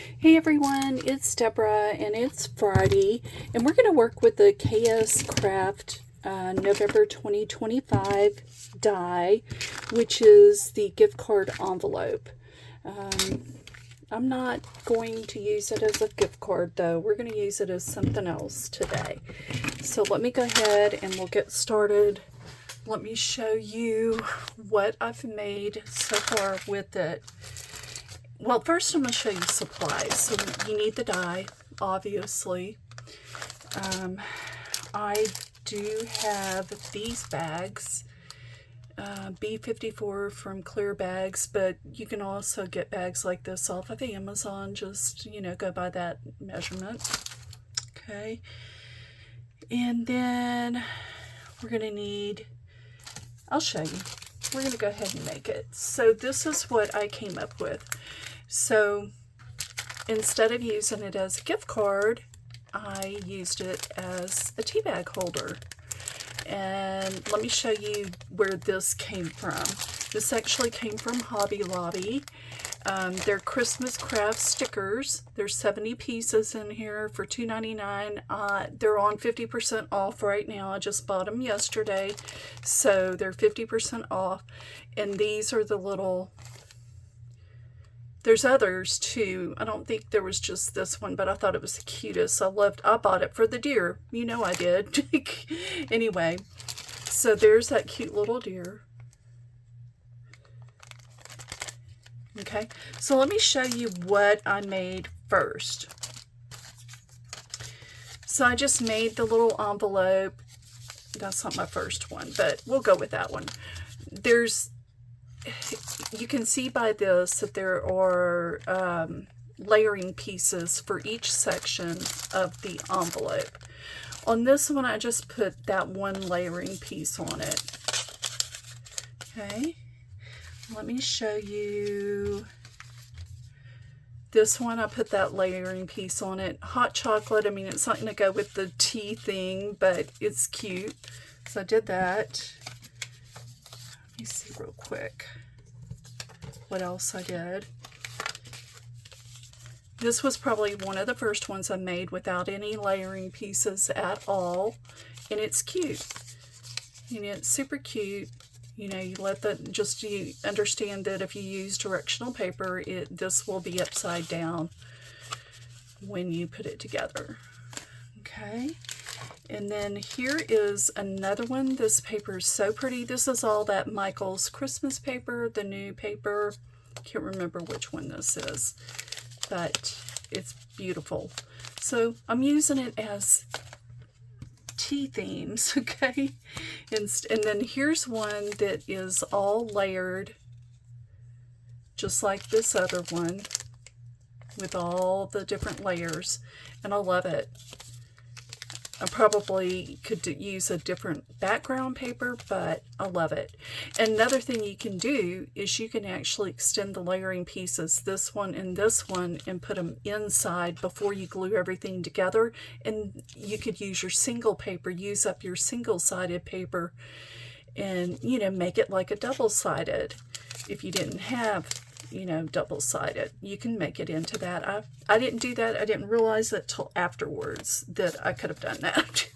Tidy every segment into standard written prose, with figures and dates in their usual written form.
Hey everyone, it's Deborah and it's Friday and we're going to work with the KSCRAFT November 2025 die, which is the gift card envelope. I'm not going to use it as a gift card though. We're going to use it as something else today. So let me go ahead and we'll get started. Let me show you what I've made so far with it. Well, first I'm going to show you supplies. So you need the die, obviously. I do have these bags, B54 from Clear Bags, but you can also get bags like this off of Amazon. Just, go by that measurement. Okay. And then we're going to need, I'll show you. We're going to go ahead and make it. So this is what I came up with. So instead of using it as a gift card, I used it as a tea bag holder. And let me show you where this came from. This actually came from Hobby Lobby. They're Christmas craft stickers. There's 70 pieces in here for $2.99. They're on 50% off right now. I just bought them yesterday. So they're 50% off. And these are the little... There's others too. I don't think there was just this one, but I thought it was the cutest. I bought it for the deer. You know I did. Anyway, so there's that cute little deer. Okay, so let me show you what I made first. So I just made the little envelope. That's not my first one, but we'll go with that one. You can see by this that there are layering pieces for each section of the envelope. On this one, I just put that one layering piece on it. Okay, let me show you. This one, I put that layering piece on it. Hot chocolate, I mean, it's not going to go with the tea thing, but it's cute. So I did that. Let me see real quick what else I did. This was probably one of the first ones I made without any layering pieces at all. And it's cute. It's super cute. You understand that if you use directional paper, this will be upside down when you put it together. Okay. And then here is another one. This paper is so pretty. This is all that Michael's Christmas paper, the new paper. Can't remember which one this is, but it's beautiful. So I'm using it as tea themes, okay? And then here's one that is all layered, just like this other one, with all the different layers, and I love it. I probably could use a different background paper, but I love it. And another thing you can do is you can actually extend the layering pieces, this one and this one, and put them inside before you glue everything together. And you could use your single paper, use up your single-sided paper, and, make it like a double-sided. If you didn't have double-sided, you can make it into that. I didn't do that. I didn't realize it till afterwards that I could have done that.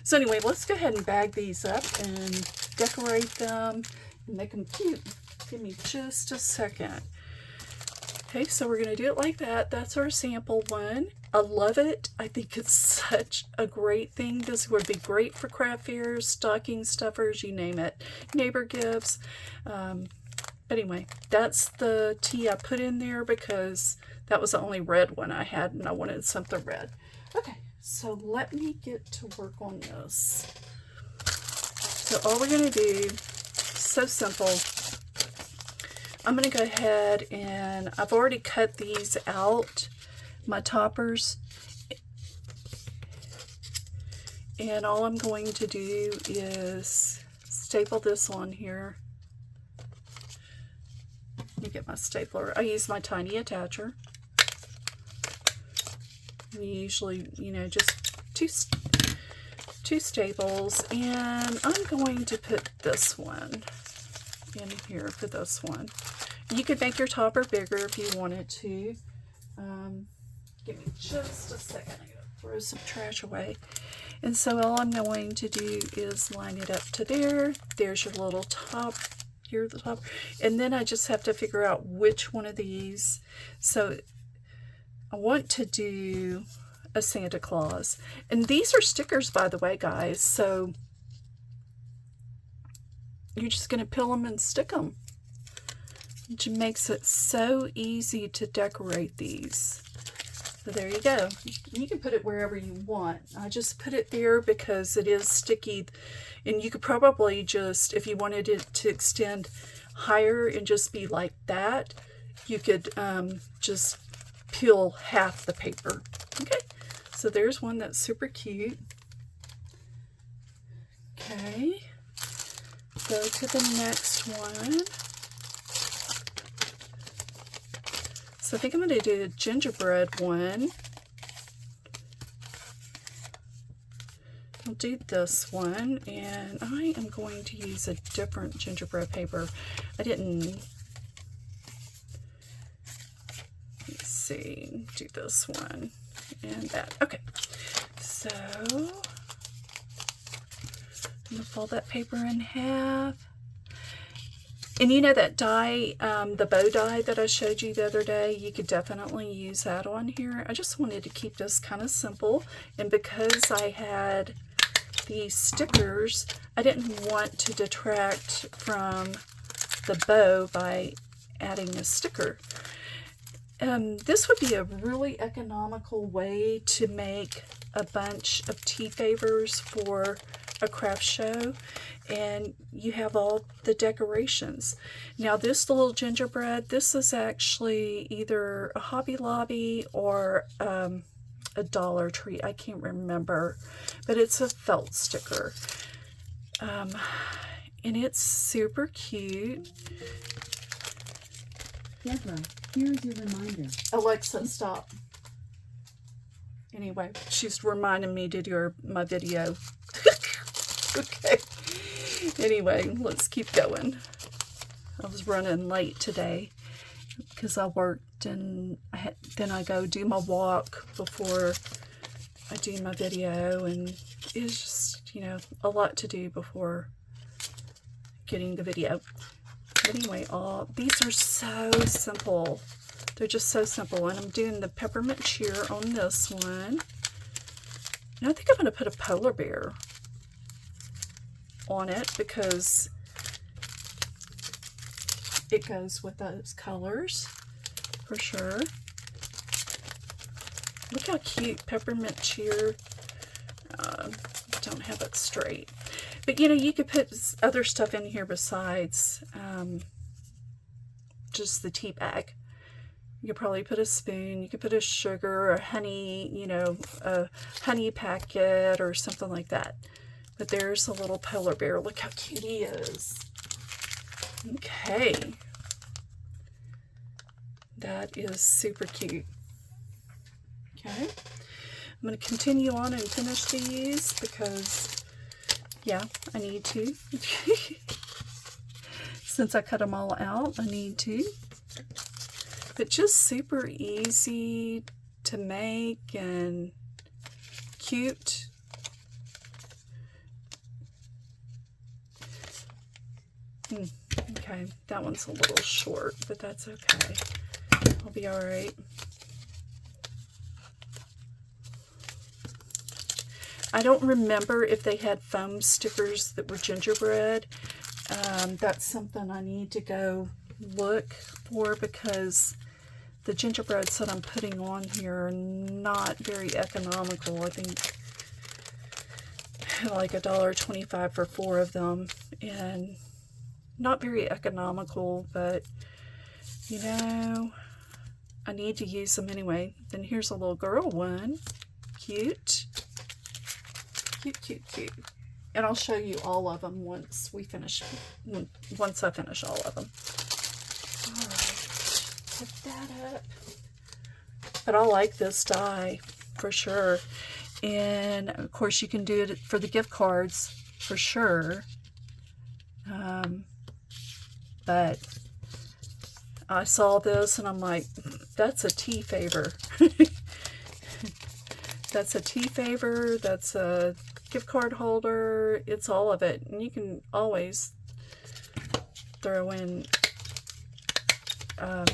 So anyway, let's go ahead and bag these up and decorate them and make them cute. Give me just a second. Okay, so we're going to do it like that. That's our sample one. I love it. I think it's such a great thing. This would be great for craft fairs, stocking stuffers, you name it. Neighbor gifts. But anyway, that's the tea I put in there because that was the only red one I had and I wanted something red. Okay, so let me get to work on this. So all we're going to do, so simple, I'm going to go ahead and I've already cut these out, my toppers. And all I'm going to do is staple this on here. Let me get my stapler. I use my tiny attacher. And usually, just two staples. And I'm going to put this one in here for this one. You could make your topper bigger if you wanted to. Give me just a second. I gotta throw some trash away. And so all I'm going to do is line it up to there. There's your little top here at the top. And then I just have to figure out which one of these. So I want to do a Santa Claus. And these are stickers, by the way, guys. So you're just going to peel them and stick them, which makes it so easy to decorate these. So there you go. You can put it wherever you want. I just put it there because it is sticky, and you could probably just, if you wanted it to extend higher and just be like that, you could just peel half the paper. Okay, so there's one that's super cute. Okay, go to the next one. So I think I'm going to do a gingerbread one. I'll do this one, and I am going to use a different gingerbread paper. Let's see, do this one and that. Okay, so I'm going to fold that paper in half. And you know that die, the bow die that I showed you the other day, you could definitely use that on here. I just wanted to keep this kind of simple. And because I had these stickers, I didn't want to detract from the bow by adding a sticker. This would be a really economical way to make a bunch of tea favors for a craft show, and you have all the decorations. Now this little gingerbread, this is actually either a Hobby Lobby or a Dollar Tree. I can't remember, but it's a felt sticker. And it's super cute. Deborah, here's your reminder. Alexa, stop. Anyway, she's reminding me to do my video. Okay. Anyway, let's keep going. I was running late today because I worked, and then I go do my walk before I do my video, and it's just, you know, a lot to do before getting the video. But anyway, these are so simple. They're just so simple. And I'm doing the peppermint cheer on this one. And I think I'm going to put a polar bear on it because it goes with those colors for sure. Look how cute peppermint cheer. Don't have it straight, but you know, you could put other stuff in here besides just the tea bag. You could probably put a spoon, you could put a sugar or honey, you know, a honey packet or something like that. But there's a little polar bear. Look how cute he is. Okay. That is super cute. Okay. I'm going to continue on and finish these because, yeah, I need to. Since I cut them all out, I need to. But just super easy to make and cute. Okay, that one's a little short, but that's okay. I'll be all right. I don't remember if they had foam stickers that were gingerbread. That's something I need to go look for because the gingerbreads that I'm putting on here are not very economical. I think like $1.25 for 4 of them, and not very economical, but you know, I need to use them anyway. Then here's a little girl one. Cute. Cute, cute, cute. And I'll show you all of them once I finish all of them. All right, put that up. But I like this die for sure. And of course you can do it for the gift cards for sure. But I saw this and I'm like, that's a tea favor. That's a tea favor. That's a gift card holder. It's all of it. And you can always throw in a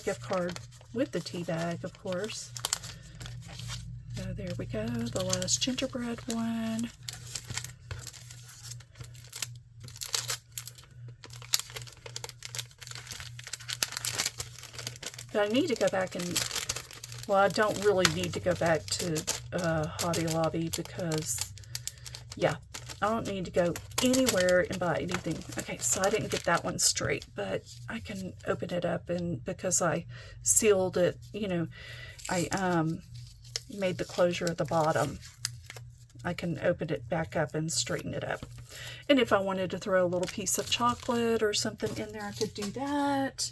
gift card with the tea bag, of course. So there we go. The last gingerbread one. But I need to go back and, well, I don't really need to go back to Hobby Lobby because, yeah, I don't need to go anywhere and buy anything. Okay, so I didn't get that one straight, but I can open it up, and because I sealed it, you know, I made the closure at the bottom, I can open it back up and straighten it up. And if I wanted to throw a little piece of chocolate or something in there, I could do that.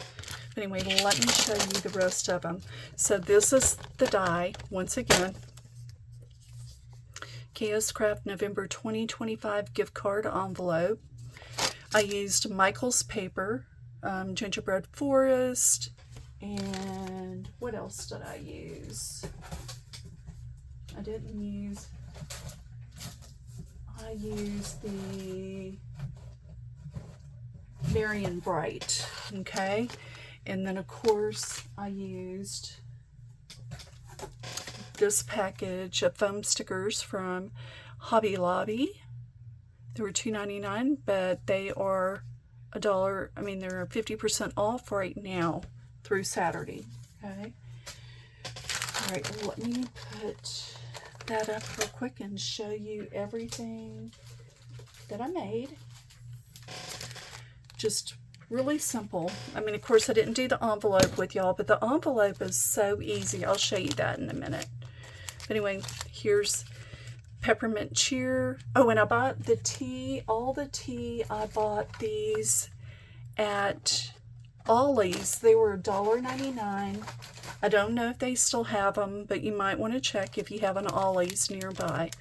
But anyway, let me show you the rest of them. So this is the die, once again. KSCRAFT November 2025 gift card envelope. I used Michael's paper, gingerbread forest, and what else did I use? I used the Marion Bright, okay? And then, of course, I used this package of foam stickers from Hobby Lobby. They were $2.99, but they are $1. I mean, they're 50% off right now through Saturday, okay? All right, let me put that up real quick and show you everything that I made. Just really simple. I mean, of course, I didn't do the envelope with y'all, but the envelope is so easy. I'll show you that in a minute. Anyway, here's peppermint cheer. Oh, and I bought the tea, all the tea. I bought these at Ollie's. They were $1.99. I don't know if they still have them, but you might want to check if you have an Ollie's nearby.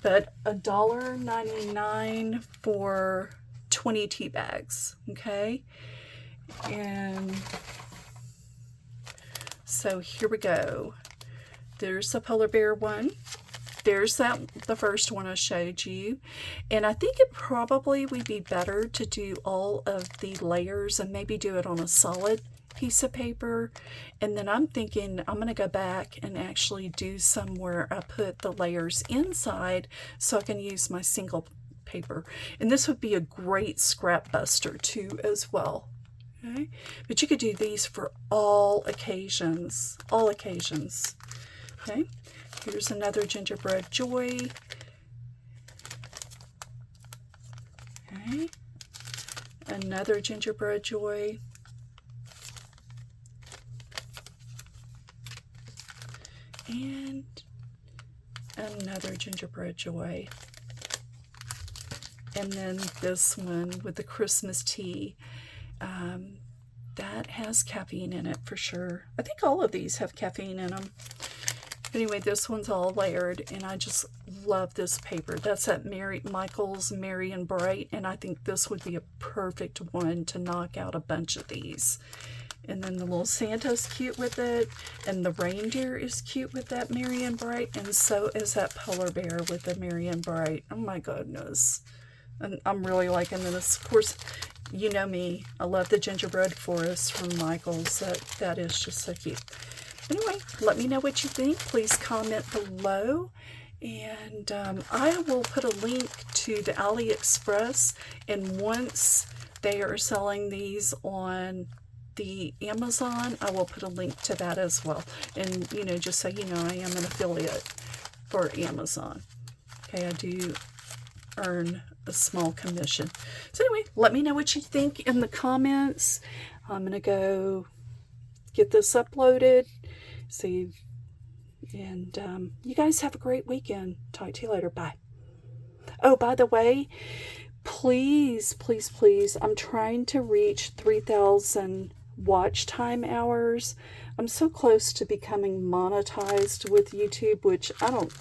But $1.99 for 20 tea bags, okay? And so here we go. There's a polar bear one. There's the first one I showed you. And I think it probably would be better to do all of the layers and maybe do it on a solid piece of paper. And then I'm thinking I'm going to go back and actually do somewhere I put the layers inside so I can use my single paper. And this would be a great scrap buster too as well. Okay? But you could do these for all occasions. All occasions. Okay? Here's another gingerbread joy. Okay. Another gingerbread joy. And another gingerbread joy. And then this one with the Christmas tea. That has caffeine in it for sure. I think all of these have caffeine in them. Anyway, this one's all layered, and I just love this paper. That's at Michael's Marion Bright, and I think this would be a perfect one to knock out a bunch of these. And then the little Santa's cute with it, and the reindeer is cute with that Marion Bright, and so is that polar bear with the Marion Bright. Oh my goodness. And I'm really liking this. Of course, you know me. I love the gingerbread forest from Michael's. That is just so cute. Anyway, let me know what you think. Please comment below. And I will put a link to the AliExpress. And once they are selling these on the Amazon, I will put a link to that as well. And, you know, just so you know, I am an affiliate for Amazon. Okay, I do earn a small commission. So anyway, let me know what you think in the comments. I'm going to go get this uploaded. See, and you guys have a great weekend. Talk to you later. Bye. Oh, by the way, please, please, please, I'm trying to reach 3,000 watch time hours. I'm so close to becoming monetized with YouTube, which I don't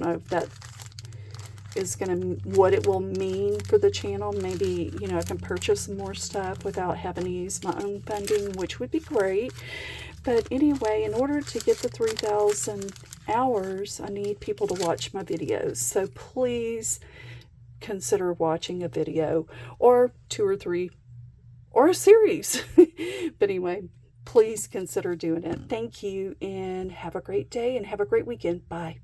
know if that is what it will mean for the channel. Maybe, you know, I can purchase more stuff without having to use my own funding, which would be great. But anyway, in order to get the 3,000 hours, I need people to watch my videos. So please consider watching a video, or 2 or 3, or a series. But anyway, please consider doing it. Thank you, and have a great day and have a great weekend. Bye.